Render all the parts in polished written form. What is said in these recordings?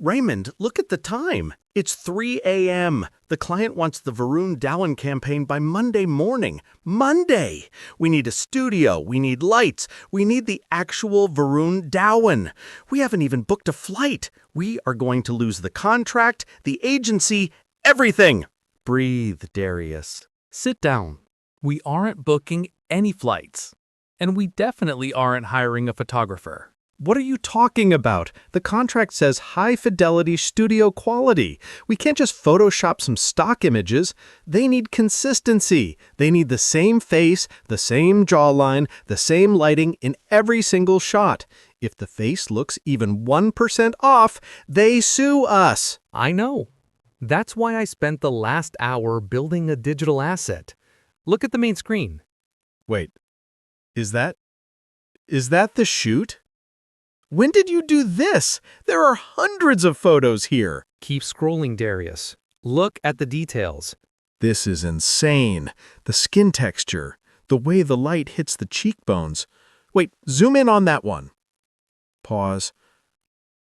Raymond, look at the time. It's 3 a.m. The client wants the Varun Dhawan campaign by Monday morning. Monday! We need a studio, we need lights, we need the actual Varun Dhawan. We haven't even booked a flight. We are going to lose the contract, the agency, everything. Breathe, Darius. Sit down. We aren't booking any flights. And we definitely aren't hiring a photographer. What are you talking about? The contract says high-fidelity studio quality. We can't just Photoshop some stock images. They need consistency. They need the same face, the same jawline, the same lighting in every single shot. If the face looks even 1% off, they sue us. I know. That's why I spent the last hour building a digital asset. Look at the main screen. Wait, is that the shoot? When did you do this? There are hundreds of photos here. Keep scrolling, Darius. Look at the details. This is insane. The skin texture, the way the light hits the cheekbones. Wait, zoom in on that one. Pause.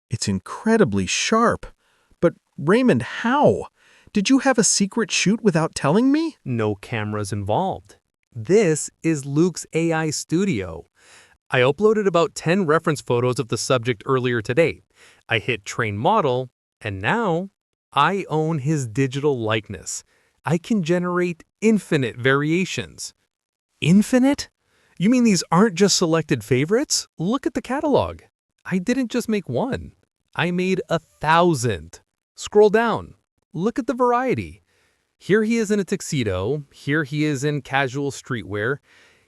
It's incredibly sharp. But Raymond, how? Did you have a secret shoot without telling me? No cameras involved. This is LuxeAI Studio. I uploaded about 10 reference photos of the subject earlier today. I hit train model, and now I own his digital likeness. I can generate infinite variations. Infinite? You mean these aren't just selected favorites? Look at the catalog. I didn't just make one. I made 1,000. Scroll down. Look at the variety. Here he is in a tuxedo. Here he is in casual streetwear.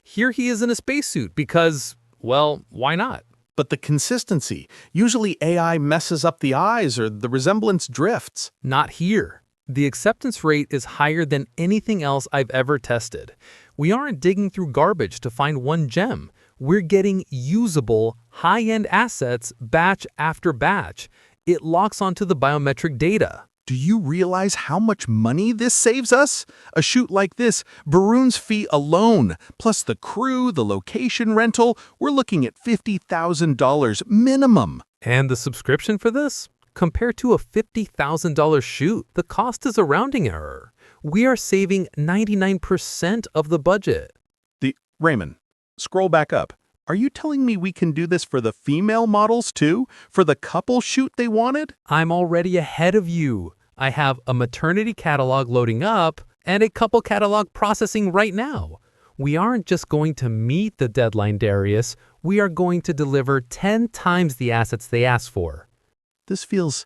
Here he is in a spacesuit because, well, why not? But the consistency. Usually AI messes up the eyes or the resemblance drifts. Not here. The acceptance rate is higher than anything else I've ever tested. We aren't digging through garbage to find one gem. We're getting usable, high-end assets batch after batch. It locks onto the biometric data. Do you realize how much money this saves us? A shoot like this, Varun's fee alone, plus the crew, the location rental, we're looking at $50,000 minimum. And the subscription for this? Compared to a $50,000 shoot, the cost is a rounding error. We are saving 99% of the budget. Raymond, scroll back up. Are you telling me we can do this for the female models too? For the couple shoot they wanted? I'm already ahead of you. I have a maternity catalog loading up and a couple catalog processing right now. We aren't just going to meet the deadline, Darius. We are going to deliver 10 times the assets they asked for. This feels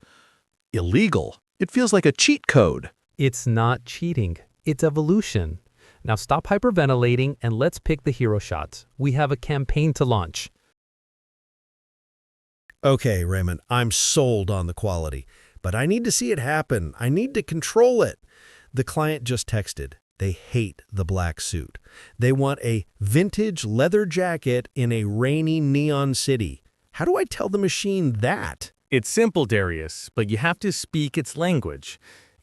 illegal. It feels like a cheat code. It's not cheating. It's evolution. Now stop hyperventilating and let's pick the hero shots. We have a campaign to launch. Okay, Raymond, I'm sold on the quality, but I need to see it happen. I need to control it. The client just texted. They hate the black suit. They want a vintage leather jacket in a rainy neon city. How do I tell the machine that? It's simple, Darius, but you have to speak its language.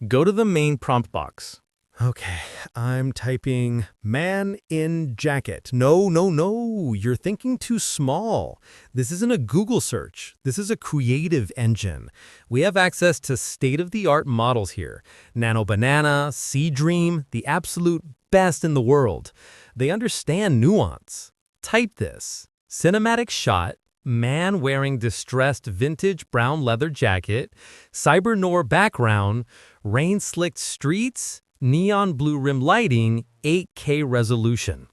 Go to the main prompt box. Okay, I'm typing man in jacket. No, you're thinking too small. This isn't a Google search. This is a creative engine. We have access to state-of-the-art models here. Nano Banana, Sea Dream, the absolute best in the world. They understand nuance. Type this. Cinematic shot, man wearing distressed vintage brown leather jacket, cyber noir background, rain-slicked streets, neon blue rim lighting, 8K resolution.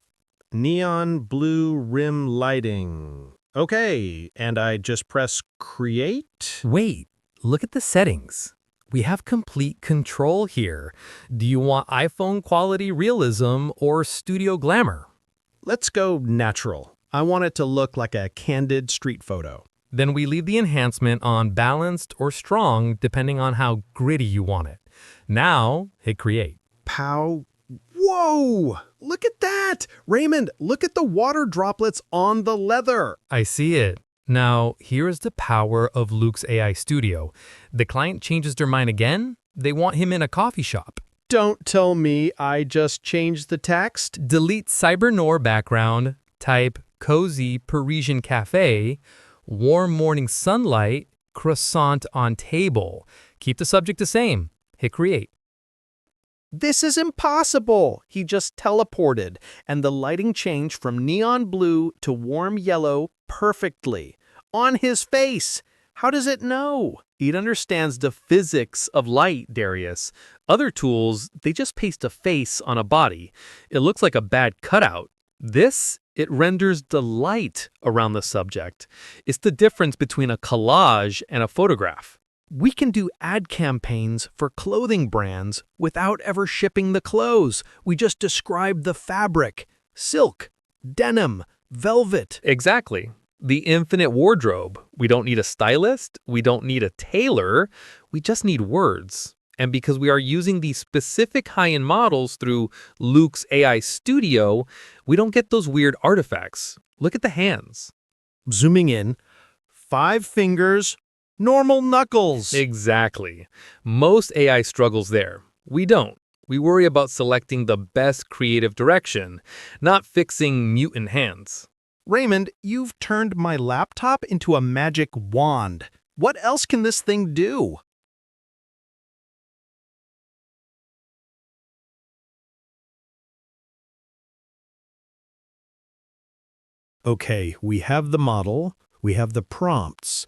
Neon blue rim lighting. Okay, and I just press create? Wait, look at the settings. We have complete control here. Do you want iPhone quality realism or studio glamour? Let's go natural. I want it to look like a candid street photo. Then we leave the enhancement on balanced or strong depending on how gritty you want it. Now, hit create. Pow. Whoa! Look at that! Raymond, look at the water droplets on the leather. I see it. Now, here is the power of LuxeAI Studio. The client changes their mind again. They want him in a coffee shop. Don't tell me I just changed the text. Delete cyber noir background. Type cozy Parisian cafe. Warm morning sunlight. croissant on table. Keep the subject the same. Hit create. This is impossible! He just teleported, and the lighting changed from neon blue to warm yellow perfectly. On his face! How does it know? It understands the physics of light, Darius. Other tools, they just paste a face on a body. It looks like a bad cutout. This, it renders the light around the subject. It's the difference between a collage and a photograph. We can do ad campaigns for clothing brands without ever shipping the clothes. We just describe the fabric, silk, denim, velvet. Exactly. The infinite wardrobe. We don't need a stylist. We don't need a tailor. We just need words. And because we are using these specific high-end models through LuxeAI Studio, we don't get those weird artifacts. Look at the hands. Zooming in, 5 fingers, normal knuckles. Exactly. Most AI struggles there. We don't. We worry about selecting the best creative direction, not fixing mutant hands. Raymond, you've turned my laptop into a magic wand. What else can this thing do? Okay, we have the model, we have the prompts.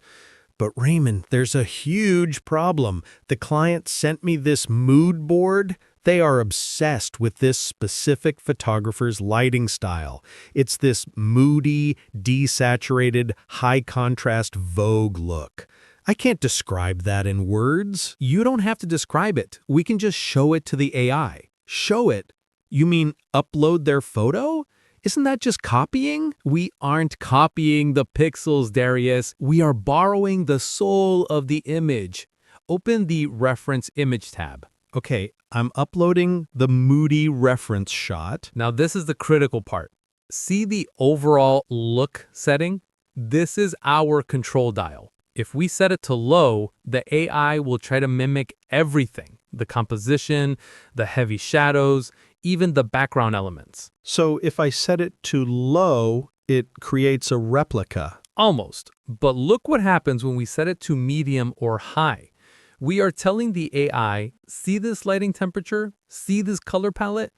But Raymond, there's a huge problem. The client sent me this mood board. They are obsessed with this specific photographer's lighting style. It's this moody, desaturated, high-contrast Vogue look. I can't describe that in words. You don't have to describe it. We can just show it to the AI. Show it? You mean upload their photo? Isn't that just copying? We aren't copying the pixels, Darius. We are borrowing the soul of the image. Open the Reference Image tab. Okay, I'm uploading the moody reference shot. Now this is the critical part. See the overall look setting? This is our control dial. If we set it to low, the AI will try to mimic everything. The composition, the heavy shadows, even the background elements. So if I set it to low, it creates a replica. Almost. But look what happens when we set it to medium or high. We are telling the AI, see this lighting temperature? See this color palette?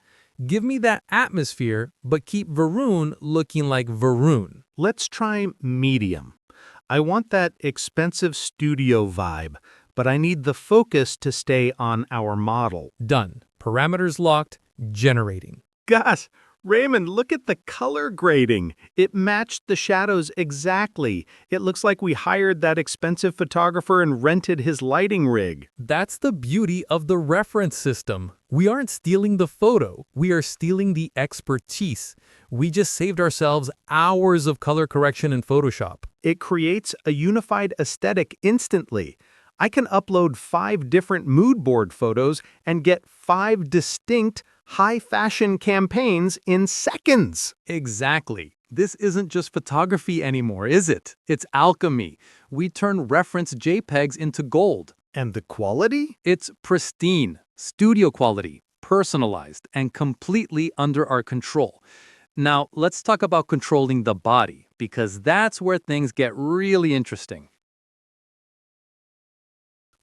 Give me that atmosphere, but keep Varun looking like Varun. Let's try medium. I want that expensive studio vibe, but I need the focus to stay on our model. Done. Parameters locked. Generating. Gosh, Raymond, look at the color grading. It matched the shadows exactly. It looks like we hired that expensive photographer and rented his lighting rig. That's the beauty of the reference system. We aren't stealing the photo. We are stealing the expertise. We just saved ourselves hours of color correction in Photoshop. It creates a unified aesthetic instantly. I can upload 5 different mood board photos and get 5 distinct high-fashion campaigns in seconds. Exactly. This isn't just photography anymore, is it? It's alchemy. We turn reference JPEGs into gold. And the quality? It's pristine, studio quality, personalized, and completely under our control. Now, let's talk about controlling the body, because that's where things get really interesting.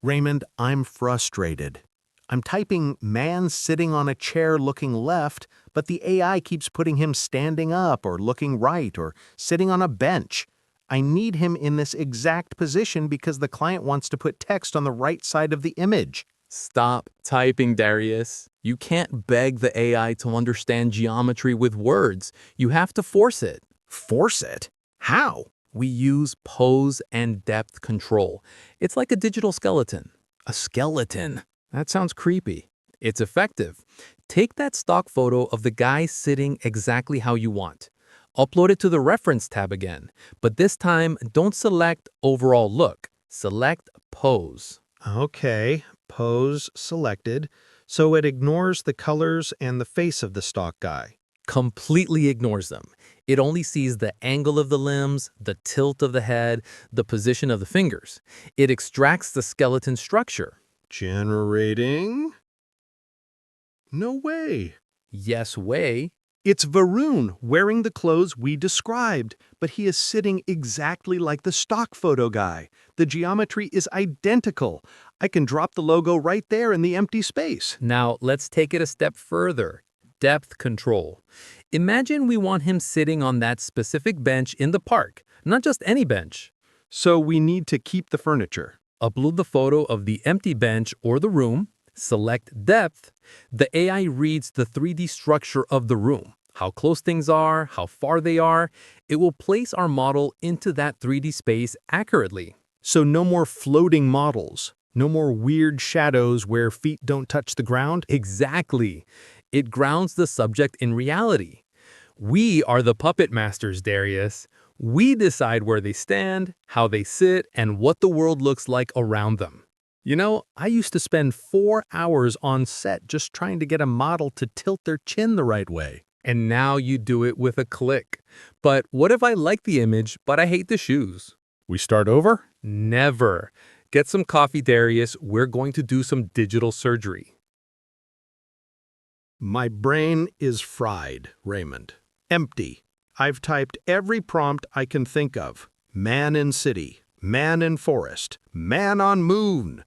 Raymond, I'm frustrated. I'm typing man sitting on a chair looking left, but the AI keeps putting him standing up or looking right or sitting on a bench. I need him in this exact position because the client wants to put text on the right side of the image. Stop typing, Darius. You can't beg the AI to understand geometry with words. You have to force it. Force it? How? We use pose and depth control. It's like a digital skeleton. A skeleton? That sounds creepy. It's effective. Take that stock photo of the guy sitting exactly how you want. Upload it to the Reference tab again, but this time don't select Overall Look. Select Pose. Okay, pose selected, so it ignores the colors and the face of the stock guy. Completely ignores them. It only sees the angle of the limbs, the tilt of the head, the position of the fingers. It extracts the skeleton structure. Generating? No way. Yes way. It's Varun wearing the clothes we described, but he is sitting exactly like the stock photo guy. The geometry is identical. I can drop the logo right there in the empty space. Now, let's take it a step further. Depth control. Imagine we want him sitting on that specific bench in the park, not just any bench. So we need to keep the furniture. Upload the photo of the empty bench or the room, select depth. The AI reads the 3D structure of the room, how close things are, how far they are. It will place our model into that 3D space accurately. So no more floating models. No more weird shadows where feet don't touch the ground. Exactly. It grounds the subject in reality. We are the puppet masters, Darius. We decide where they stand, how they sit, and what the world looks like around them. You know, I used to spend 4 hours on set just trying to get a model to tilt their chin the right way. And now you do it with a click. But what if I like the image, but I hate the shoes? We start over? Never. Get some coffee, Darius. We're going to do some digital surgery. My brain is fried, Raymond. Empty. I've typed every prompt I can think of. Man in city, man in forest, man on moon.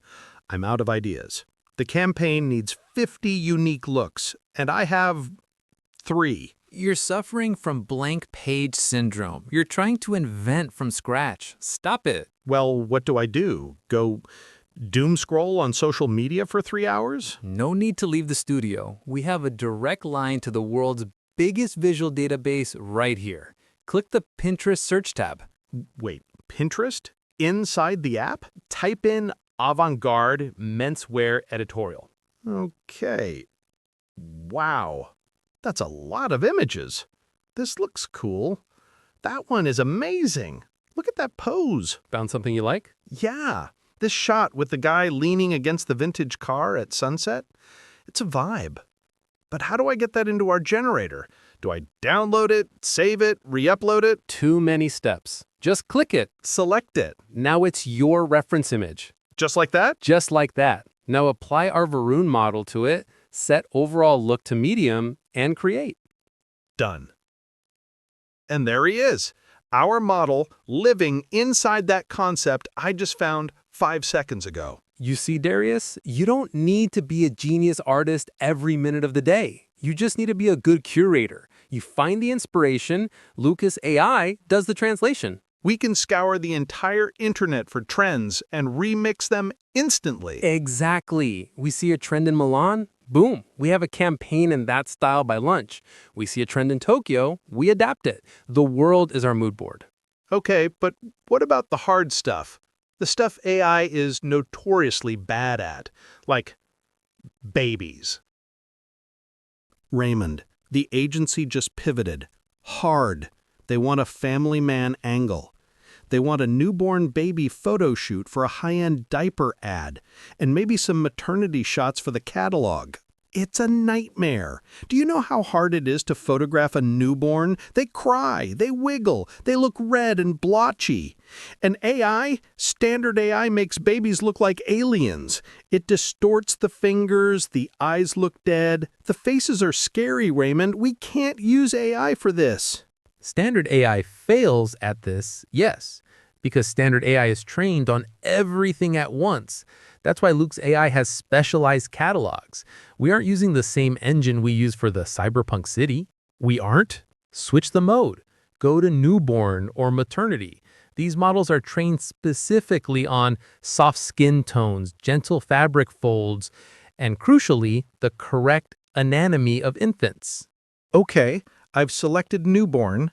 I'm out of ideas. The campaign needs 50 unique looks, and I have 3. You're suffering from blank page syndrome. You're trying to invent from scratch. Stop it. Well, what do I do? Go doom scroll on social media for 3 hours? No need to leave the studio. We have a direct line to the world's biggest visual database right here. Click the Pinterest search tab. Wait, Pinterest? Inside the app? Type in avant-garde menswear editorial. Okay. Wow. That's a lot of images. This looks cool. That one is amazing. Look at that pose. Found something you like? Yeah. This shot with the guy leaning against the vintage car at sunset. It's a vibe. But how do I get that into our generator? Do I download it, save it, re-upload it? Too many steps. Just click it. Select it. Now it's your reference image. Just like that? Just like that. Now apply our Varun model to it, set overall look to medium, and create. Done. And there he is. Our model living inside that concept I just found 5 seconds ago. You see, Darius, you don't need to be a genius artist every minute of the day. You just need to be a good curator. You find the inspiration, LuxeAI does the translation. We can scour the entire internet for trends and remix them instantly. Exactly. We see a trend in Milan, boom, we have a campaign in that style by lunch. We see a trend in Tokyo, we adapt it. The world is our mood board. Okay, but what about the hard stuff? The stuff AI is notoriously bad at, like babies. Raymond, the agency just pivoted. Hard. They want a family man angle. They want a newborn baby photo shoot for a high-end diaper ad, and maybe some maternity shots for the catalog. It's a nightmare. Do you know how hard it is to photograph a newborn? They cry, they wiggle, they look red and blotchy. And AI, standard AI, makes babies look like aliens. It distorts the fingers, the eyes look dead. The faces are scary, Raymond. We can't use AI for this. Standard AI fails at this, yes, because standard AI is trained on everything at once. That's why LuxeAI has specialized catalogs. We aren't using the same engine we use for the cyberpunk city. We aren't? Switch the mode. Go to newborn or maternity. These models are trained specifically on soft skin tones, gentle fabric folds, and crucially, the correct anatomy of infants. Okay, I've selected newborn.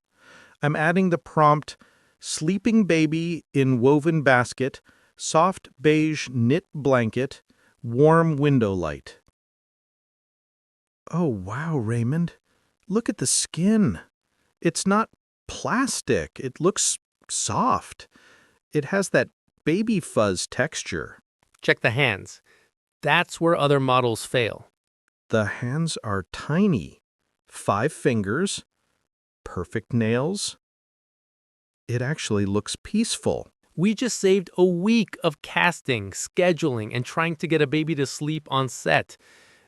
I'm adding the prompt, sleeping baby in woven basket, soft beige knit blanket, warm window light. Oh, wow, Raymond. Look at the skin. It's not plastic. It looks soft. It has that baby fuzz texture. Check the hands. That's where other models fail. The hands are tiny. 5 fingers. Perfect nails. It actually looks peaceful. We just saved a week of casting, scheduling, and trying to get a baby to sleep on set.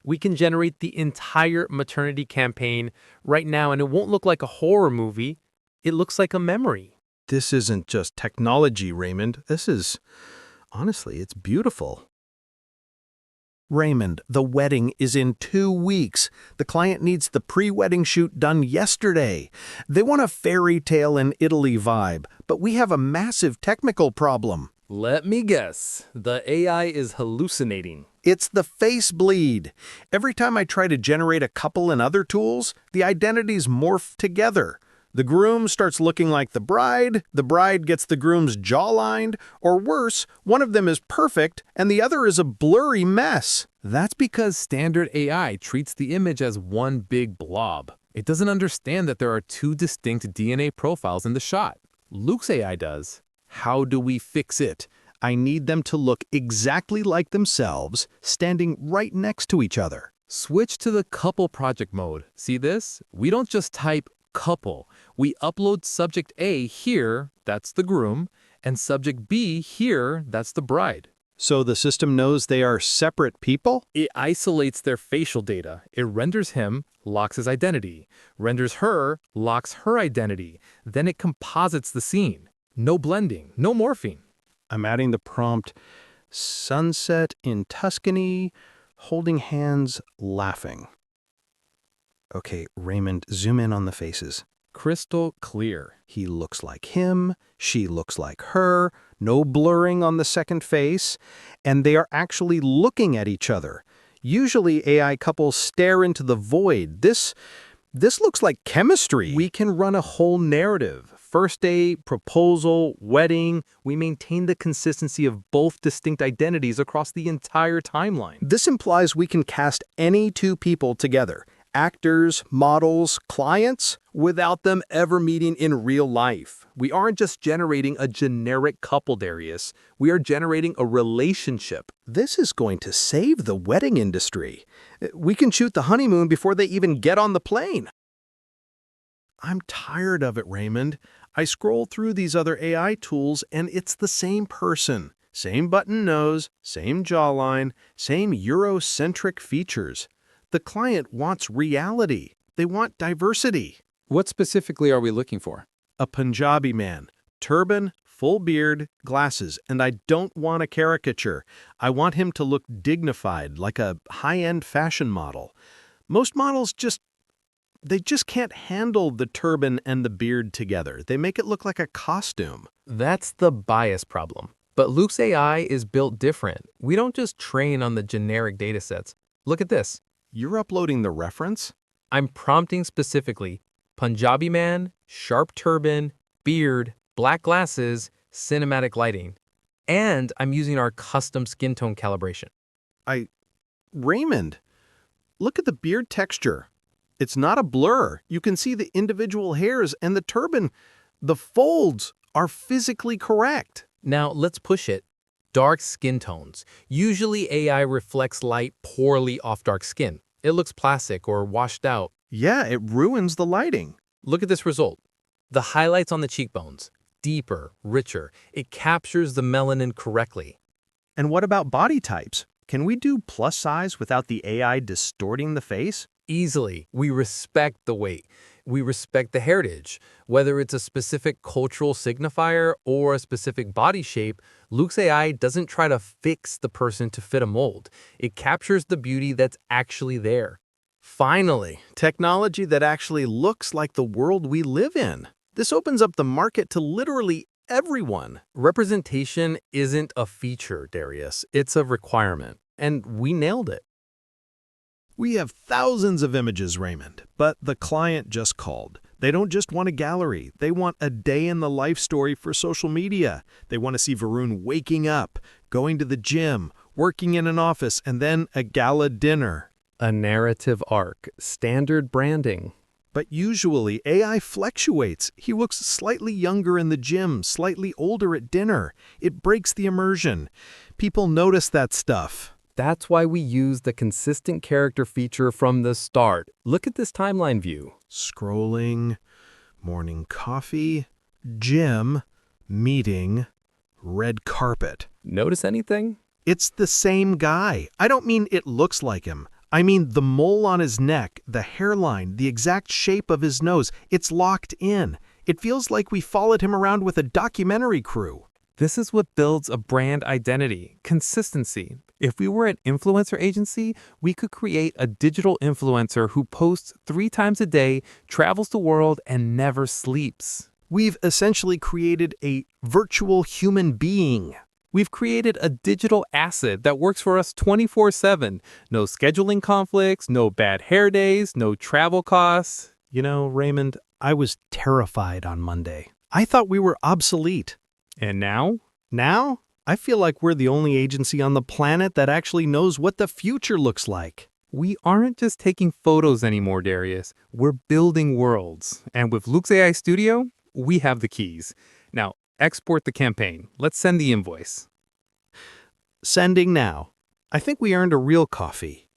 We can generate the entire maternity campaign right now, and it won't look like a horror movie. It looks like a memory. This isn't just technology, Raymond. Honestly, it's beautiful. Raymond, the wedding is in 2 weeks. The client needs the pre-wedding shoot done yesterday. They want a fairy tale in Italy vibe, but we have a massive technical problem. Let me guess. The AI is hallucinating. It's the face bleed. Every time I try to generate a couple in other tools, the identities morph together. The groom starts looking like the bride gets the groom's jawlined, or worse, one of them is perfect and the other is a blurry mess. That's because standard AI treats the image as one big blob. It doesn't understand that there are 2 distinct DNA profiles in the shot. LuxeAI does. How do we fix it? I need them to look exactly like themselves, standing right next to each other. Switch to the couple project mode. See this? We don't just type couple. We upload subject A here, that's the groom, and subject B here, that's the bride. So the system knows they are separate people? It isolates their facial data. It renders him, locks his identity. Renders her, locks her identity. Then it composites the scene. No blending, no morphing. I'm adding the prompt, sunset in Tuscany, holding hands, laughing. Okay, Raymond, zoom in on the faces. Crystal clear. He looks like him, she looks like her, no blurring on the second face, and they are actually looking at each other. Usually AI couples stare into the void. This looks like chemistry. We can run a whole narrative. First date, proposal, wedding. We maintain the consistency of both distinct identities across the entire timeline. This implies we can cast any 2 people together. Actors, models, clients, without them ever meeting in real life. We aren't just generating a generic couple, Darius. We are generating a relationship. This is going to save the wedding industry. We can shoot the honeymoon before they even get on the plane. I'm tired of it, Raymond. I scroll through these other AI tools and it's the same person. Same button nose, same jawline, same Eurocentric features. The client wants reality. They want diversity. What specifically are we looking for? A Punjabi man, turban, full beard, glasses, and I don't want a caricature. I want him to look dignified, like a high-end fashion model. Most models just can't handle the turban and the beard together. They make it look like a costume. That's the bias problem. But LuxeAI is built different. We don't just train on the generic datasets. Look at this. You're uploading the reference? I'm prompting specifically Punjabi man, sharp turban, beard, black glasses, cinematic lighting. And I'm using our custom skin tone calibration. Raymond, look at the beard texture. It's not a blur. You can see the individual hairs and the turban. The folds are physically correct. Now let's push it. Dark skin tones. Usually AI reflects light poorly off dark skin. It looks plastic or washed out. Yeah, it ruins the lighting. Look at this result. The highlights on the cheekbones. Deeper, richer. It captures the melanin correctly. And what about body types? Can we do plus size without the AI distorting the face? Easily. We respect the weight. We respect the heritage. Whether it's a specific cultural signifier or a specific body shape, LuxeAI doesn't try to fix the person to fit a mold. It captures the beauty that's actually there. Finally, technology that actually looks like the world we live in. This opens up the market to literally everyone. Representation isn't a feature, Darius. It's a requirement. And we nailed it. We have thousands of images, Raymond, but the client just called. They don't just want a gallery. They want a day in the life story for social media. They want to see Varun waking up, going to the gym, working in an office, and then a gala dinner. A narrative arc, standard branding. But usually AI fluctuates. He looks slightly younger in the gym, slightly older at dinner. It breaks the immersion. People notice that stuff. That's why we use the consistent character feature from the start. Look at this timeline view. Scrolling, morning coffee, gym, meeting, red carpet. Notice anything? It's the same guy. I don't mean it looks like him. I mean, the mole on his neck, the hairline, the exact shape of his nose, it's locked in. It feels like we followed him around with a documentary crew. This is what builds a brand identity, consistency. If we were an influencer agency, we could create a digital influencer who posts 3 times a day, travels the world, and never sleeps. We've essentially created a virtual human being. We've created a digital asset that works for us 24/7. No scheduling conflicts, no bad hair days, no travel costs. You know, Raymond, I was terrified on Monday. I thought we were obsolete. And now? Now, I feel like we're the only agency on the planet that actually knows what the future looks like. We aren't just taking photos anymore, Darius. We're building worlds. And with LuxeAI Studio, we have the keys. Now, export the campaign. Let's send the invoice. Sending now. I think we earned a real coffee.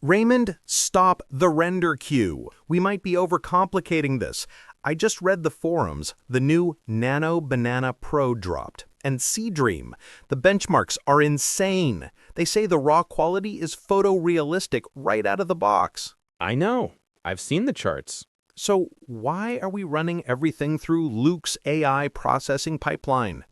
Raymond, stop the render queue. We might be overcomplicating this. I just read the forums. The new Nano Banana Pro dropped. And Seedream. The benchmarks are insane. They say the raw quality is photorealistic right out of the box. I know. I've seen the charts. So why are we running everything through LuxeAI processing pipeline?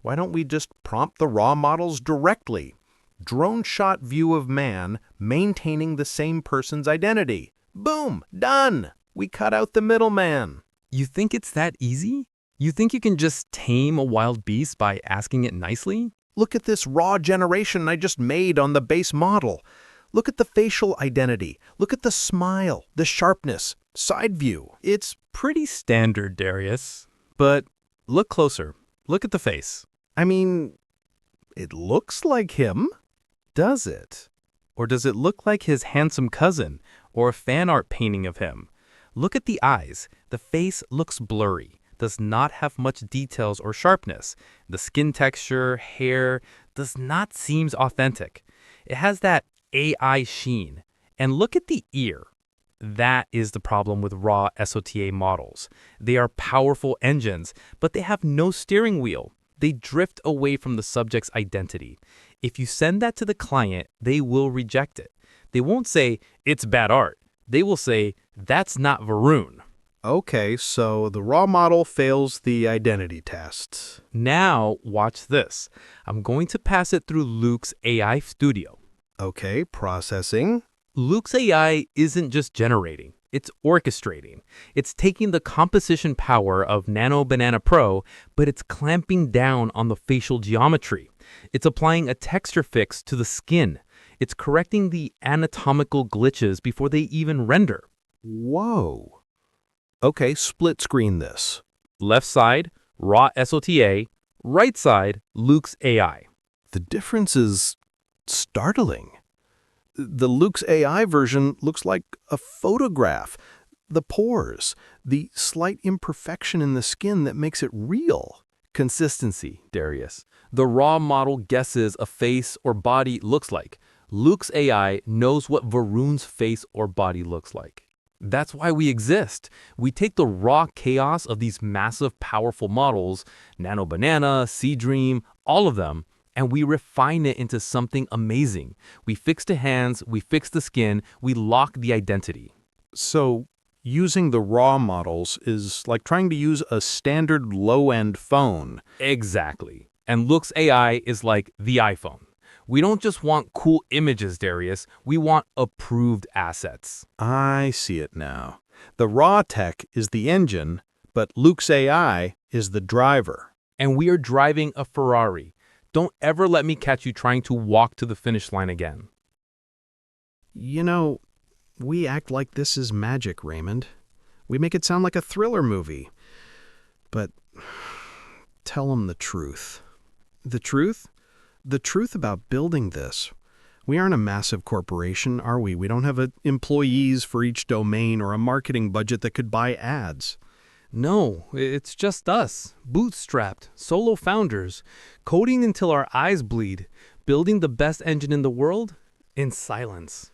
Why don't we just prompt the raw models directly? Drone shot view of man maintaining the same person's identity. Boom! Done! We cut out the middleman. You think it's that easy? You think you can just tame a wild beast by asking it nicely? Look at this raw generation I just made on the base model. Look at the facial identity. Look at the smile, the sharpness, side view. It's Pretty standard, Darius. But look closer. Look at the face. I mean, it looks like him. Does it? Or does it look like his handsome cousin or a fan art painting of him? Look at the eyes. The face looks blurry, does not have much details or sharpness. The skin texture, hair, does not seem authentic. It has that AI sheen. And look at the ear. That is the problem with raw SOTA models. They are powerful engines, but they have no steering wheel. They drift away from the subject's identity. If you send that to the client, they will reject it. They won't say, it's bad art. They will say, that's not Varun. Okay, so the raw model fails the identity test. Now, watch this. I'm going to pass it through LuxeAI Studio. Okay, processing. LuxeAI isn't just generating, it's orchestrating. It's taking the composition power of Nano Banana Pro, but it's clamping down on the facial geometry. It's applying a texture fix to the skin. It's correcting the anatomical glitches before they even render. Whoa. Okay, split screen this. Left side, raw SOTA. Right side, LuxeAI. The difference is startling. The LuxeAI version looks like a photograph. The pores, the slight imperfection in the skin that makes it real. Consistency, Darius. The raw model guesses a face or body looks like. LuxeAI knows what Varun's face or body looks like. That's why we exist. We take the raw chaos of these massive, powerful models, Nano Banana, Seedream, all of them, and we refine it into something amazing. We fix the hands, we fix the skin, we lock the identity. So, using the raw models is like trying to use a standard low-end phone. Exactly. And LuxeAI is like the iPhone. We don't just want cool images, Darius. We want approved assets. I see it now. The raw tech is the engine, but LuxeAI is the driver. And we are driving a Ferrari. Don't ever let me catch you trying to walk to the finish line again. You know, we act like this is magic, Raymond. We make it sound like a thriller movie. But tell them the truth. The truth? The truth about building this. We aren't a massive corporation, are we? We don't have employees for each domain or a marketing budget that could buy ads. No, it's just us, bootstrapped, solo founders, coding until our eyes bleed, building the best engine in the world in silence.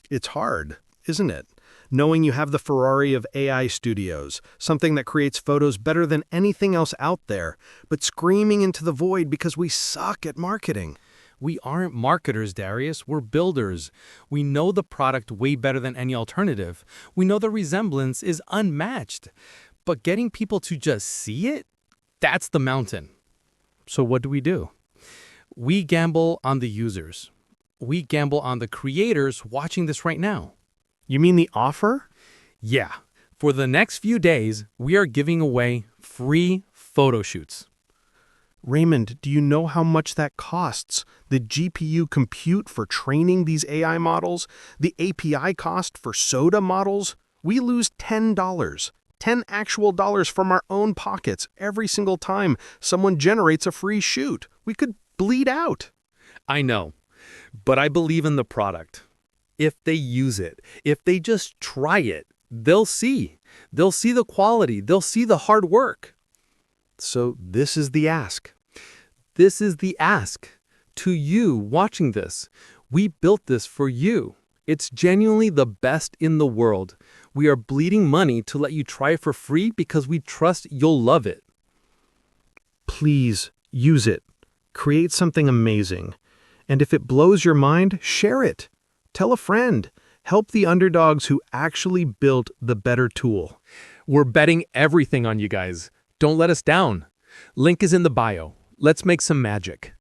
It's hard, isn't it? Knowing you have the Ferrari of AI studios, something that creates photos better than anything else out there, but screaming into the void because we suck at marketing. We aren't marketers, Darius. We're builders. We know the product way better than any alternative. We know the resemblance is unmatched. But getting people to just see it, that's the mountain. So what do? We gamble on the users. We gamble on the creators watching this right now. You mean the offer? Yeah. For the next few days, we are giving away free photo shoots. Raymond, do you know how much that costs? The GPU compute for training these AI models? The API cost for SODA models? We lose $10. 10 actual dollars from our own pockets every single time someone generates a free shoot. We could bleed out. I know, but I believe in the product. If they use it, if they just try it, they'll see. They'll see the quality. They'll see the hard work. So this is the ask. This is the ask. To you watching this, we built this for you. It's genuinely the best in the world. We are bleeding money to let you try it for free because we trust you'll love it. Please use it. Create something amazing. And if it blows your mind, share it. Tell a friend. Help the underdogs who actually built the better tool. We're betting everything on you guys. Don't let us down. Link is in the bio. Let's make some magic.